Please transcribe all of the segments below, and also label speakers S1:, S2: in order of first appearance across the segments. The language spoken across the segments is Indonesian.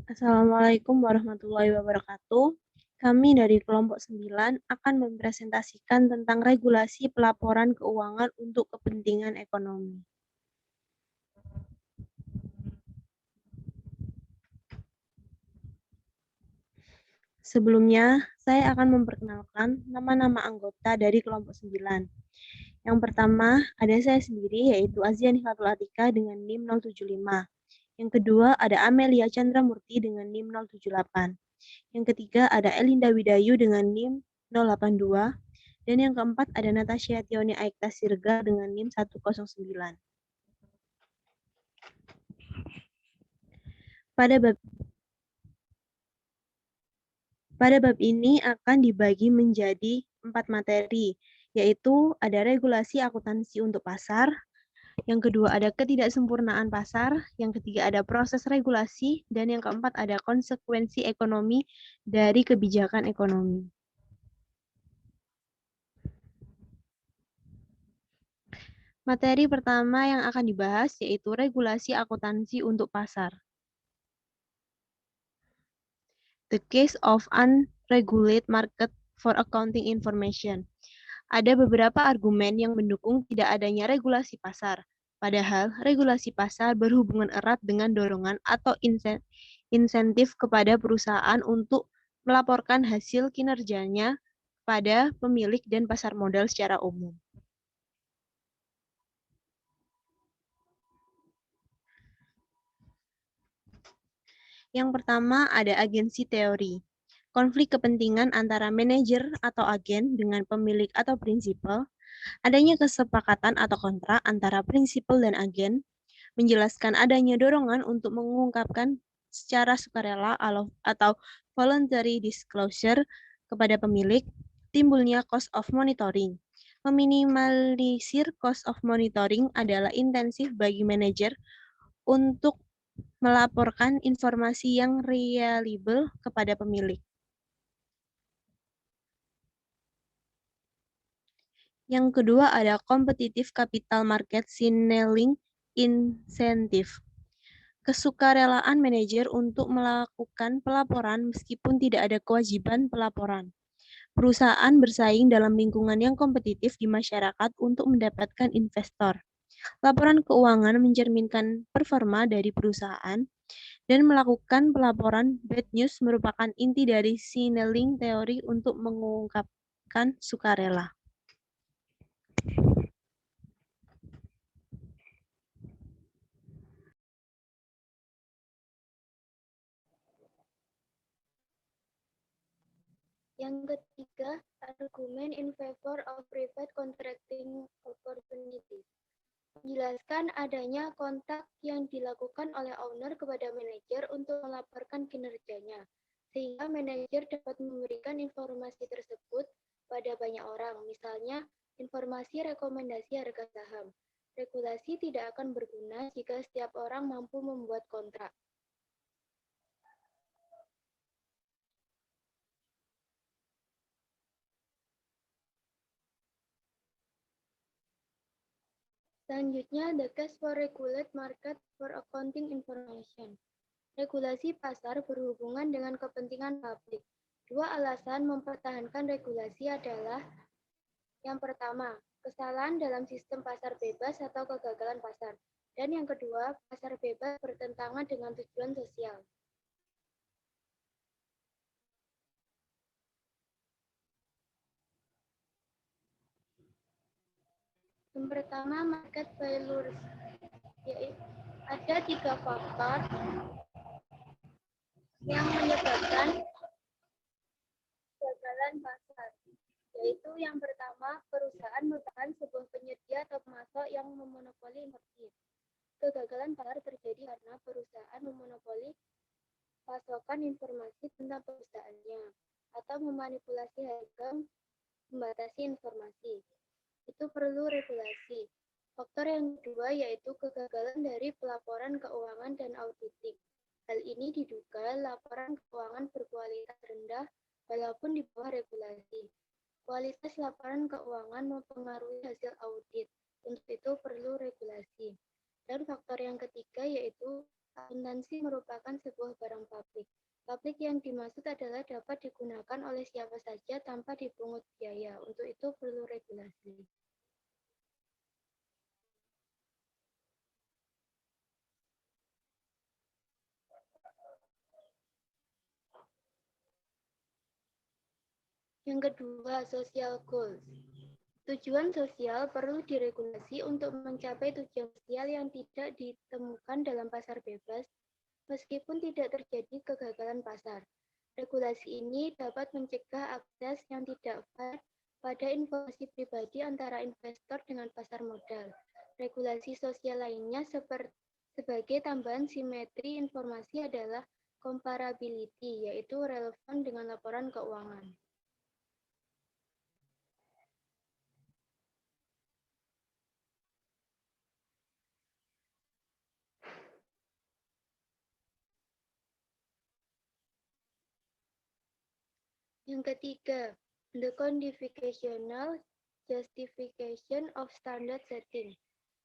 S1: Assalamualaikum warahmatullahi wabarakatuh. Kami dari kelompok 9 akan mempresentasikan tentang regulasi pelaporan keuangan untuk kepentingan ekonomi. Sebelumnya, saya akan memperkenalkan nama-nama anggota dari kelompok 9. Yang pertama, ada saya sendiri, yaitu Azia Nifatul Atika dengan NIM 075. Yang kedua, ada Amelia Chandramurti dengan NIM 078. Yang ketiga, ada Elinda Widayu dengan NIM 082. Dan yang keempat, ada Natasha Tioni Aikta Sirga dengan NIM 109. Pada bab ini akan dibagi menjadi 4 materi, yaitu ada regulasi akuntansi untuk pasar, yang kedua ada ketidaksempurnaan pasar, yang ketiga ada proses regulasi, dan yang keempat ada konsekuensi ekonomi dari kebijakan ekonomi. Materi pertama yang akan dibahas yaitu regulasi akuntansi untuk pasar. The case of unregulated market for accounting information. Ada beberapa argumen yang mendukung tidak adanya regulasi pasar. Padahal regulasi pasar berhubungan erat dengan dorongan atau insentif kepada perusahaan untuk melaporkan hasil kinerjanya pada pemilik dan pasar modal secara umum. Yang pertama ada agensi teori. Konflik kepentingan antara manajer atau agen dengan pemilik atau prinsipal, adanya kesepakatan atau kontrak antara prinsipal dan agen, menjelaskan adanya dorongan untuk mengungkapkan secara sukarela atau voluntary disclosure kepada pemilik, timbulnya cost of monitoring. Meminimalisir cost of monitoring adalah intensif bagi manajer untuk melaporkan informasi yang reliable kepada pemilik. Yang kedua ada competitive capital market signaling incentive. Kesukarelaan manajer untuk melakukan pelaporan meskipun tidak ada kewajiban pelaporan. Perusahaan bersaing dalam lingkungan yang kompetitif di masyarakat untuk mendapatkan investor. Laporan keuangan mencerminkan performa dari perusahaan dan melakukan pelaporan bad news merupakan inti dari signaling teori untuk mengungkapkan sukarela.
S2: Yang ketiga, argumen in favor of private contracting opportunities. Menjelaskan adanya kontak yang dilakukan oleh owner kepada manajer untuk melaporkan kinerjanya, sehingga manajer dapat memberikan informasi tersebut pada banyak orang, misalnya informasi rekomendasi harga saham. Regulasi tidak akan berguna jika setiap orang mampu membuat kontrak. Selanjutnya, the case for regulated market for accounting information. Regulasi pasar berhubungan dengan kepentingan publik. Dua alasan mempertahankan regulasi adalah yang pertama, kesalahan dalam sistem pasar bebas atau kegagalan pasar. Dan yang kedua, pasar bebas bertentangan dengan tujuan sosial. Yang pertama, market failures. Ada 3 faktor yang menyebabkan kegagalan pasar, yaitu yang pertama, perusahaan merupakan sebuah penyedia atau pemasok yang memonopoli market. Kegagalan pasar terjadi karena perusahaan memonopoli pasokan informasi tentang perusahaannya atau memanipulasi harga, membatasi informasi. Itu perlu regulasi. Faktor yang kedua yaitu kegagalan dari pelaporan keuangan dan auditing. Hal ini diduga laporan keuangan berkualitas rendah walaupun di bawah regulasi. Kualitas laporan keuangan mempengaruhi hasil audit. Untuk itu perlu regulasi. Dan faktor yang ketiga yaitu Akuntansi merupakan sebuah barang publik. Publik yang dimaksud adalah dapat digunakan oleh siapa saja tanpa dipungut biaya. Untuk itu perlu regulasi. Yang kedua, social goals. Tujuan sosial perlu diregulasi untuk mencapai tujuan sosial yang tidak ditemukan dalam pasar bebas, meskipun tidak terjadi kegagalan pasar. Regulasi ini dapat mencegah akses yang tidak fair pada informasi pribadi antara investor dengan pasar modal. Regulasi sosial lainnya sebagai tambahan simetri informasi adalah comparability, yaitu relevan dengan laporan keuangan. Yang ketiga, the codificational justification of standard setting.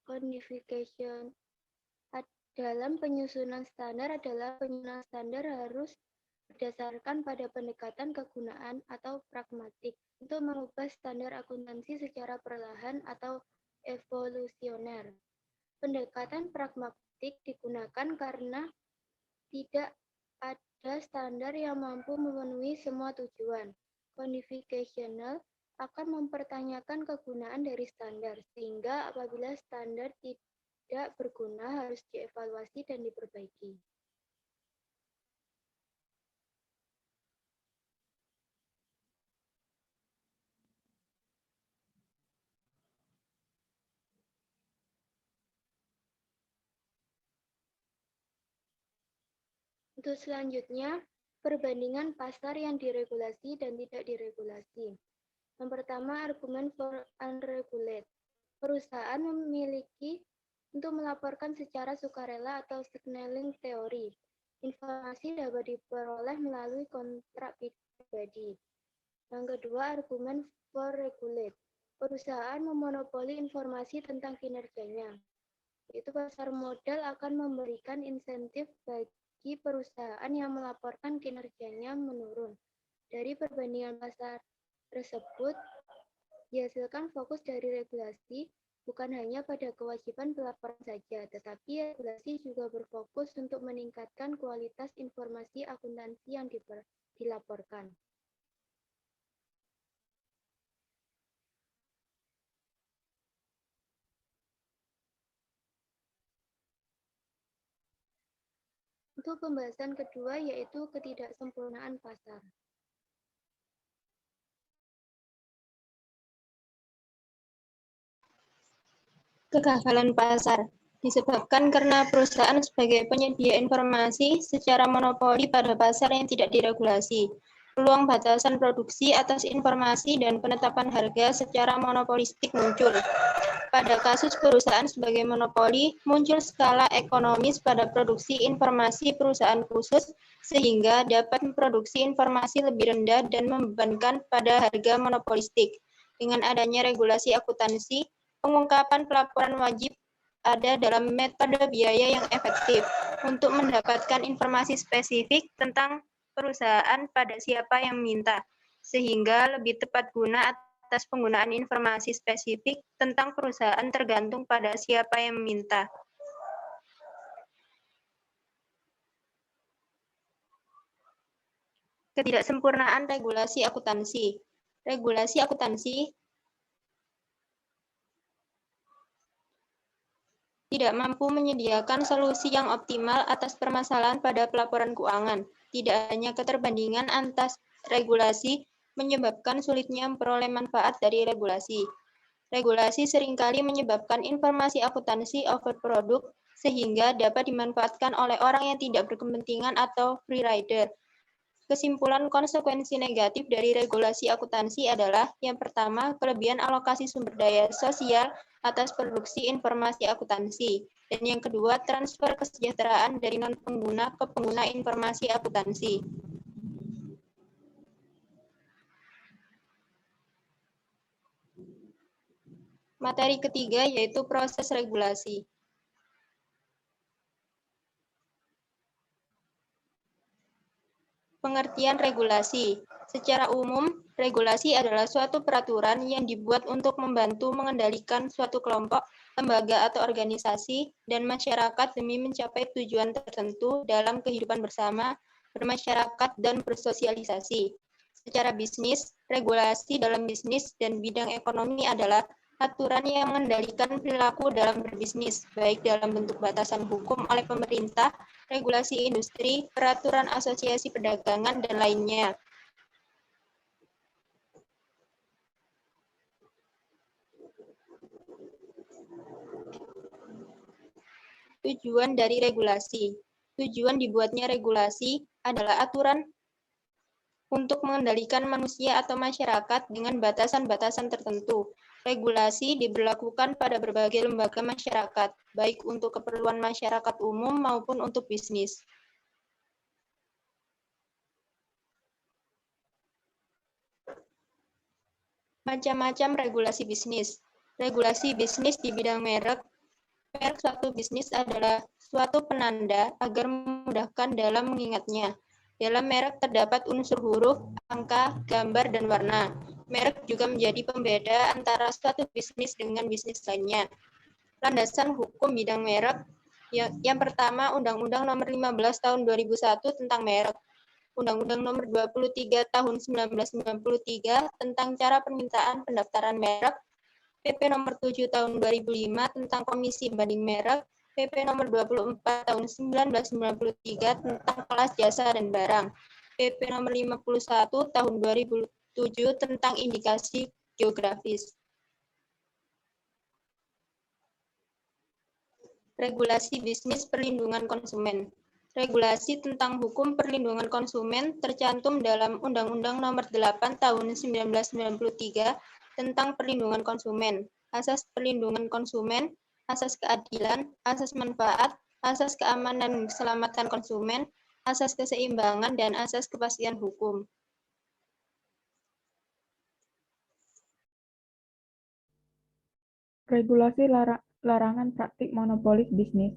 S2: Codification dalam penyusunan standar adalah penyusunan standar harus berdasarkan pada pendekatan kegunaan atau pragmatik untuk mengubah standar akuntansi secara perlahan atau evolusioner. Pendekatan pragmatik digunakan karena tidak ada standar yang mampu memenuhi semua tujuan. Codificational akan mempertanyakan kegunaan dari standar, sehingga apabila standar tidak berguna harus dievaluasi dan diperbaiki. Untuk selanjutnya, perbandingan pasar yang diregulasi dan tidak diregulasi. Yang pertama, argumen for unregulated. Perusahaan memiliki untuk melaporkan secara sukarela atau signaling teori. Informasi dapat diperoleh melalui kontrak pribadi. Yang kedua, argumen for regulate. Perusahaan memonopoli informasi tentang kinerjanya. Yaitu pasar modal akan memberikan insentif bagi perusahaan yang melaporkan kinerjanya menurun. Dari perbandingan pasar tersebut, dihasilkan fokus dari regulasi bukan hanya pada kewajiban pelaporan saja, tetapi regulasi juga berfokus untuk meningkatkan kualitas informasi akuntansi yang dilaporkan. Untuk pembahasan kedua yaitu ketidaksempurnaan pasar.
S3: Kegagalan pasar disebabkan karena perusahaan sebagai penyedia informasi secara monopoli pada pasar yang tidak diregulasi. Peluang batasan produksi atas informasi dan penetapan harga secara monopolistik muncul. Pada kasus perusahaan sebagai monopoli, muncul skala ekonomis pada produksi informasi perusahaan khusus sehingga dapat memproduksi informasi lebih rendah dan membebankan pada harga monopolistik. Dengan adanya regulasi akuntansi, pengungkapan pelaporan wajib ada dalam metode biaya yang efektif untuk mendapatkan informasi spesifik tentang perusahaan pada siapa yang minta, sehingga lebih tepat guna atas penggunaan informasi spesifik tentang perusahaan tergantung pada siapa yang meminta. Ketidaksempurnaan regulasi akuntansi. Regulasi akuntansi tidak mampu menyediakan solusi yang optimal atas permasalahan pada pelaporan keuangan. Tidak hanya keterbandingan antar regulasi menyebabkan sulitnya memperoleh manfaat dari regulasi. Regulasi seringkali menyebabkan informasi akuntansi overproduct sehingga dapat dimanfaatkan oleh orang yang tidak berkepentingan atau free rider. Kesimpulan konsekuensi negatif dari regulasi akuntansi adalah yang pertama, kelebihan alokasi sumber daya sosial atas produksi informasi akuntansi, dan yang kedua, transfer kesejahteraan dari non-pengguna ke pengguna informasi akuntansi. Materi ketiga yaitu proses regulasi. Pengertian regulasi. Secara umum, regulasi adalah suatu peraturan yang dibuat untuk membantu mengendalikan suatu kelompok, lembaga atau organisasi, dan masyarakat demi mencapai tujuan tertentu dalam kehidupan bersama, bermasyarakat, dan bersosialisasi. Secara bisnis, regulasi dalam bisnis dan bidang ekonomi adalah aturan yang mengendalikan perilaku dalam berbisnis, baik dalam bentuk batasan hukum oleh pemerintah, regulasi industri, peraturan asosiasi perdagangan, dan lainnya. Tujuan dari regulasi. Tujuan dibuatnya regulasi adalah aturan untuk mengendalikan manusia atau masyarakat dengan batasan-batasan tertentu. Regulasi diberlakukan pada berbagai lembaga masyarakat, baik untuk keperluan masyarakat umum maupun untuk bisnis. Macam-macam regulasi bisnis. Regulasi bisnis di bidang merek. Merek suatu bisnis adalah suatu penanda agar memudahkan dalam mengingatnya. Dalam merek terdapat unsur huruf, angka, gambar, dan warna. Merek juga menjadi pembeda antara suatu bisnis dengan bisnis lainnya. Landasan hukum bidang merek. Yang pertama, Undang-Undang Nomor 15 Tahun 2001 tentang merek. Undang-Undang Nomor 23 Tahun 1993 tentang cara permintaan pendaftaran merek. PP Nomor 7 Tahun 2005 tentang Komisi Banding Merek, PP Nomor 24 Tahun 1993 tentang kelas jasa dan barang, PP Nomor 51 Tahun 2007 tentang indikasi geografis. Regulasi bisnis perlindungan konsumen. Regulasi tentang hukum perlindungan konsumen tercantum dalam Undang-Undang Nomor 8 Tahun 1993 tentang perlindungan konsumen, asas perlindungan konsumen, asas keadilan, asas manfaat, asas keamanan dan keselamatan konsumen, asas keseimbangan, dan asas kepastian hukum.
S4: Regulasi larangan praktik monopolis bisnis.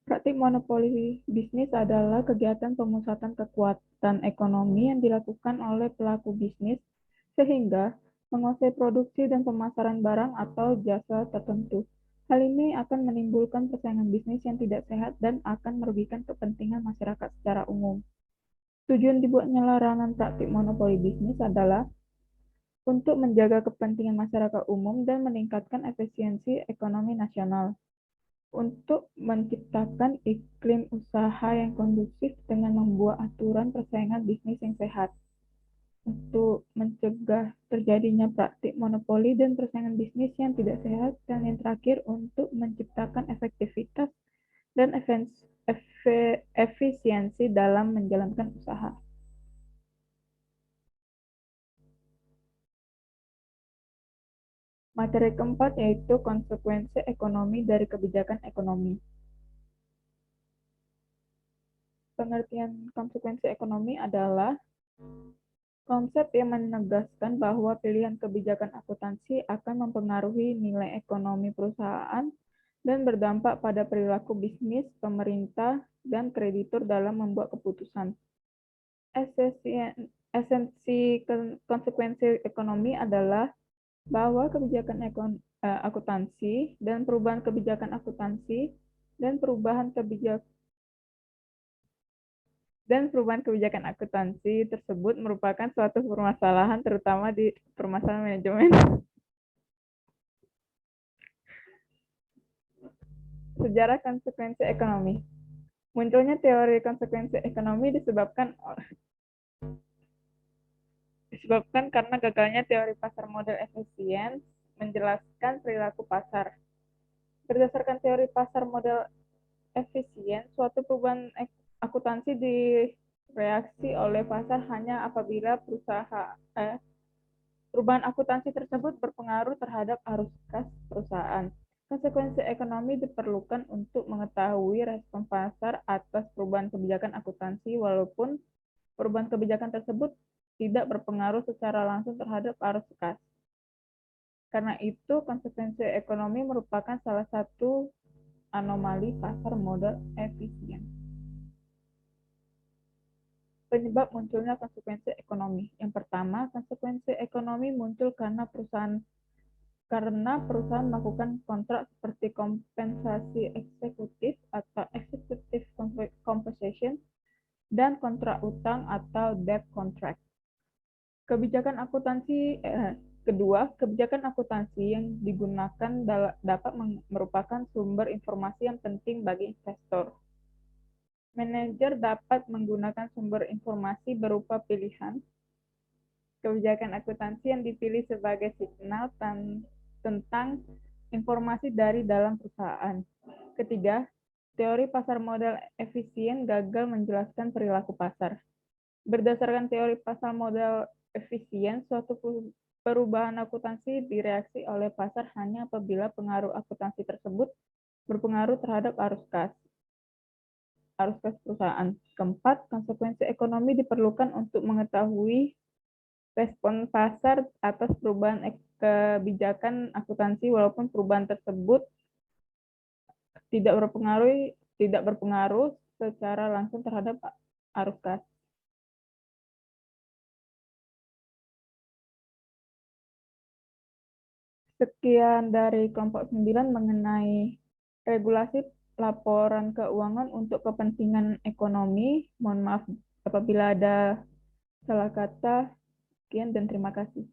S4: Praktik monopoli bisnis adalah kegiatan pemusatan kekuatan ekonomi yang dilakukan oleh pelaku bisnis sehingga menguasai produksi dan pemasaran barang atau jasa tertentu. Hal ini akan menimbulkan persaingan bisnis yang tidak sehat dan akan merugikan kepentingan masyarakat secara umum. Tujuan dibuatnya larangan praktik monopoli bisnis adalah untuk menjaga kepentingan masyarakat umum dan meningkatkan efisiensi ekonomi nasional, untuk menciptakan iklim usaha yang kondusif dengan membuat aturan persaingan bisnis yang sehat, untuk mencegah terjadinya praktik monopoli dan persaingan bisnis yang tidak sehat, dan yang terakhir untuk menciptakan efektivitas dan efisiensi dalam menjalankan usaha. Materi keempat yaitu konsekuensi ekonomi dari kebijakan ekonomi. Pengertian konsekuensi ekonomi adalah konsep yang menegaskan bahwa pilihan kebijakan akuntansi akan mempengaruhi nilai ekonomi perusahaan dan berdampak pada perilaku bisnis, pemerintah, dan kreditur dalam membuat keputusan. Esensi konsekuensi ekonomi adalah bahwa kebijakan akuntansi dan perubahan kebijakan akuntansi dan perubahan kebijakan akuntansi tersebut merupakan suatu permasalahan, terutama di permasalahan manajemen. Sejarah konsekuensi ekonomi. Munculnya teori konsekuensi ekonomi disebabkan karena gagalnya teori pasar model efisien menjelaskan perilaku pasar. Berdasarkan teori pasar model efisien, suatu perubahan akuntansi direaksi oleh pasar hanya apabila perubahan akuntansi tersebut berpengaruh terhadap arus kas perusahaan. Konsekuensi ekonomi diperlukan untuk mengetahui respon pasar atas perubahan kebijakan akuntansi walaupun perubahan kebijakan tersebut tidak berpengaruh secara langsung terhadap arus kas. Karena itu, konsekuensi ekonomi merupakan salah satu anomali pasar modal efisien. Penyebab munculnya konsekuensi ekonomi. Yang pertama, konsekuensi ekonomi muncul karena perusahaan melakukan kontrak seperti kompensasi eksekutif atau executive compensation dan kontrak utang atau debt contract. Kedua, kebijakan akuntansi yang digunakan dapat merupakan sumber informasi yang penting bagi investor. Manajer dapat menggunakan sumber informasi berupa pilihan kebijakan akuntansi yang dipilih sebagai signal tentang informasi dari dalam perusahaan. Ketiga, teori pasar modal efisien gagal menjelaskan perilaku pasar. Berdasarkan teori pasar modal efisien, suatu perubahan akuntansi direaksi oleh pasar hanya apabila pengaruh akuntansi tersebut berpengaruh terhadap arus kas perusahaan. Keempat, konsekuensi ekonomi diperlukan untuk mengetahui respon pasar atas perubahan kebijakan akuntansi walaupun perubahan tersebut tidak berpengaruh secara langsung terhadap arus kas. Sekian dari kelompok 9 mengenai regulasi laporan keuangan untuk kepentingan ekonomi. Mohon maaf apabila ada salah kata. Sekian dan terima kasih.